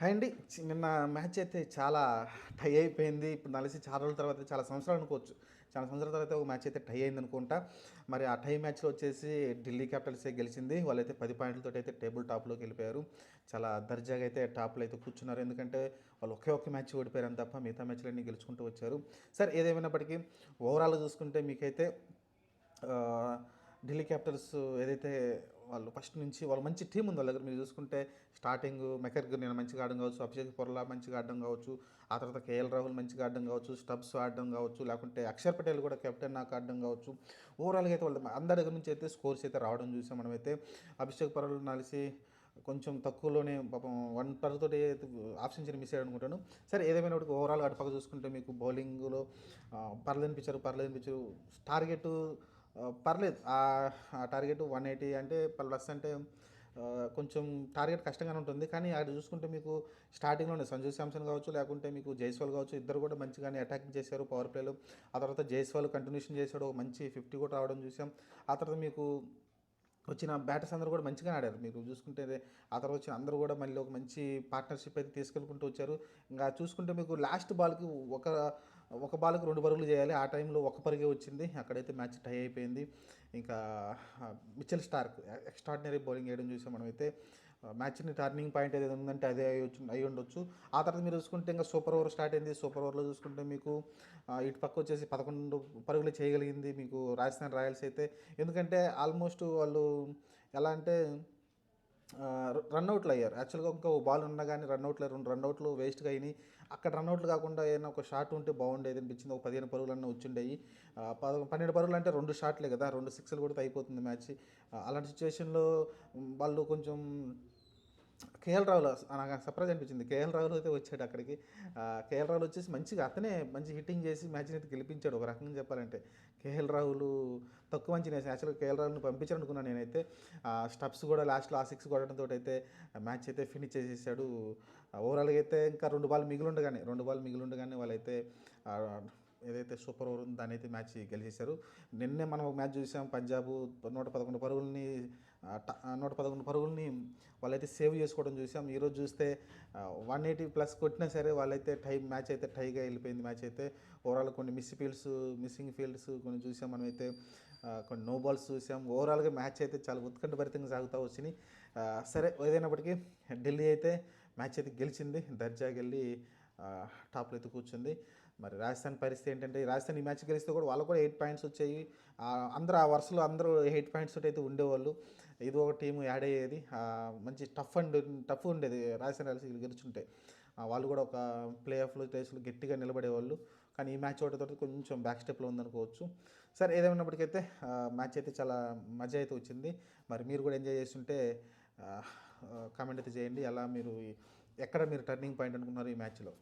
Hi అండి. నిన్న match అయితే చాలా టై అయిపోయింది. ఇప్పుడు నలిసి చాలా రోజుల తర్వాత చాలా సంవత్సరాలు అనుకోవచ్చు. చాలా సంవత్సరాల తర్వాత ఒక మ్యాచ్ అయితే టై అయిందనుకుంటా. మరి ఆ టై మ్యాచ్‌లో వచ్చేసి ఢిల్లీ క్యాపిటల్సే గెలిచింది. వాళ్ళైతే 10 పాయింట్లతోటి అయితే టేబుల్ టాప్‌లోకి వెళ్ళిపోయారు. చాలా దర్జాగా అయితే టాప్‌లో అయితే కూర్చున్నారు. ఎందుకంటే వాళ్ళు ఒకే ఒక్క మ్యాచ్ ఓడిపోయారని తప్ప మిగతా మ్యాచ్‌లన్నీ గెలుచుకుంటూ వచ్చారు. సరే ఏదేమైనప్పటికీ ఓవరాల్‌గా చూసుకుంటే మీకైతే ఆహ్, ఢిల్లీ క్యాపిటల్స్ ఏదైతే వాళ్ళు ఫస్ట్ నుంచి వాళ్ళు మంచి టీం ఉంది వాళ్ళ దగ్గర. మీరు చూసుకుంటే స్టార్టింగ్ మెకర్గర్ నేను మంచిగా ఆడడం కావచ్చు, అభిషేక్ పొరలా మంచిగా ఆడడం కావచ్చు, ఆ తర్వాత కేఎల్ రాహుల్ మంచిగా ఆడడం కావచ్చు, స్టబ్స్ ఆడడం కావచ్చు, లేకుంటే అక్షర్ పటేల్ కూడా కెప్టెన్ నాకు ఆడడం కావచ్చు. ఓవరాల్గా అయితే వాళ్ళ అందరి దగ్గర నుంచి అయితే స్కోర్స్ అయితే రావడం చూసాం మనమైతే. అభిషేక్ పొరలు నలిసి కొంచెం తక్కువలోనే పాపం 1 పరుతోటి హాఫ్ సెంచరీ మిస్ అయ్యాడు అనుకుంటాను. సరే ఏదేమైనప్పటికీ ఓవరాల్గా అటుపక్క చూసుకుంటే మీకు బౌలింగ్లో పర్లేదనిపించారు. టార్గెట్ పర్లేదు. ఆ టార్గెట్ 180 అంటే ప్లస్ అంటే కొంచెం టార్గెట్ కష్టంగానే ఉంటుంది. కానీ అక్కడ చూసుకుంటే మీకు స్టార్టింగ్‌లోనే సంజు శాంసన్ కావచ్చు, లేకుంటే మీకు జైస్వాల్ కావచ్చు, ఇద్దరు కూడా మంచిగానే అటాకింగ్ చేశారు పవర్ ప్లేలో. ఆ తర్వాత జైస్వాల్ కంటిన్యూషన్ చేశాడు. ఒక మంచి 50 కూడా రావడం చూసాం. ఆ తర్వాత మీకు వచ్చిన బ్యాటర్స్ అందరూ కూడా మంచిగానే ఆడారు. మీరు చూసుకుంటే ఆ తర్వాత వచ్చిన అందరూ కూడా మళ్ళీ ఒక మంచి పార్ట్నర్‌షిప్ అయితే తీసుకెళ్ళుకుంటూ వచ్చారు. ఇంగా చూసుకుంటే మీకు లాస్ట్ బాల్‌కి ఒక ఒక బాల్‌కి 2 పరుగులు చేయాలి. ఆ టైంలో ఒక పరుగే వచ్చింది. అక్కడైతే మ్యాచ్ టై అయిపోయింది. ఇంకా మిచెల్ స్టార్క్ ఎక్స్ట్రార్డినరీ బౌలింగ్ వేయడం చూసాం మనమైతే. మ్యాచ్‌ని టర్నింగ్ పాయింట్ ఏదైనా ఉందంటే అదే అయ్యి ఉండొచ్చు. ఆ తర్వాత మీరు చూసుకుంటే ఇంకా సూపర్ ఓవర్ స్టార్ట్ అయింది. సూపర్ ఓవర్‌లో చూసుకుంటే మీకు ఇటు పక్క వచ్చేసి 11 పరుగులు చేయగలిగింది మీకు రాజస్థాన్ రాయల్స్ అయితే. ఎందుకంటే ఆల్మోస్ట్ వాళ్ళు ఎలా అంటే రన్అట్‌లు అయ్యారు. యాక్చువల్‌గా ఇంకో బాల్ ఉన్నా కానీ రన్అట్‌లు 2 రన్అట్‌లు వేస్ట్‌గా అయినాయి. అక్కడ రన్అట్‌లు కాకుండా ఏదైనా ఒక షాట్ ఉంటే బాగుండేది అనిపించింది. ఒక 15 పరుగులన్నా వచ్చుండేవి. 12 పరుగులు అంటే 2 షాట్లే కదా! 2 సిక్స్‌లు కొడితే అయిపోతుంది మ్యాచ్. అలాంటి సిచ్యువేషన్‌లో వాళ్ళు కొంచెం కేఎల్ రాహుల్ నాకు సర్ప్రైజ్ అనిపించింది. కేఎల్ రాహుల్ అయితే వచ్చాడు అక్కడికి. కేఎల్ రాహుల్ వచ్చేసి మంచిగా అతనే మంచి హిట్టింగ్ చేసి మ్యాచ్‌ని అయితే గెలిపించాడు ఒక రకంగా చెప్పాలంటే. కేఎల్ రాహుల్ తక్కువ అంచనా వేసాను. యాక్చువల్‌గా కేఎల్ రాహుల్‌ని పంపించాలనుకున్నాను నేనైతే. స్టబ్స్ కూడా లాస్ట్‌లో ఆ 6 కొట్టడంతో అయితే మ్యాచ్ అయితే ఫినిష్ చేసేసాడు. ఓవరాల్‌గా అయితే ఇంకా 2 బాల్ మిగిలుండగానే వాళ్ళైతే ఆహ్, ఏదైతే సూపర్ ఓవర్ ఉందో దాన్నైతే మ్యాచ్ గెలిచేశారు. నిన్నే మనం ఒక మ్యాచ్ చూసాం. పంజాబ్ 111 పరుగులని 111 పరుగులని వాళ్ళైతే సేవ్ చేసుకోవడం చూసాం. ఈరోజు చూస్తే 180 ప్లస్ కొట్టినా సరే వాళ్ళైతే మ్యాచ్ అయితే టైగా వెళ్ళిపోయింది మ్యాచ్ అయితే. ఓవరాల్ కొన్ని మిస్సింగ్ ఫీల్డ్స్ కొన్ని చూసాం మనమైతే. కొన్ని నో బాల్స్ చూసాం. ఓవరాల్గా మ్యాచ్ అయితే చాలా ఉత్కంఠభరితంగా సాగుతూ వచ్చినాయి. సరే ఏదైనప్పటికీ ఢిల్లీ అయితే మ్యాచ్ అయితే గెలిచింది. దర్జాగా వెళ్ళి టాప్లో అయితే కూర్చుంది. మరి రాజస్థాన్ పరిస్థితి ఏంటంటే రాజస్థాన్ ఈ మ్యాచ్ గెలిస్తే కూడా వాళ్ళకు కూడా 8 పాయింట్స్ వచ్చాయి. అందరూ ఆ వరుసలో అందరూ 8 పాయింట్స్ తోటి అయితే ఉండేవాళ్ళు. ఇది ఒక టీం యాడ్ అయ్యేది. మంచి టఫ్ ఉండేది రాజస్థాన్ రాయల్స్ గెలుచుంటే. వాళ్ళు కూడా ఒక ప్లే ఆఫ్‌లో రేస్‌లో గట్టిగా నిలబడేవాళ్ళు. కానీ ఈ మ్యాచ్ ఒకటితోటి కొంచెం బ్యాక్ స్టెప్‌లో ఉందనుకోవచ్చు. సరే ఏదేమైనప్పటికైతే మ్యాచ్ అయితే చాలా మజా అయితే వచ్చింది. మరి మీరు కూడా ఎంజాయ్ చేస్తుంటే కామెంట్ అయితే చేయండి. అలా మీరు ఎక్కడ మీరు టర్నింగ్ పాయింట్ అనుకున్నారు ఈ మ్యాచ్‌లో?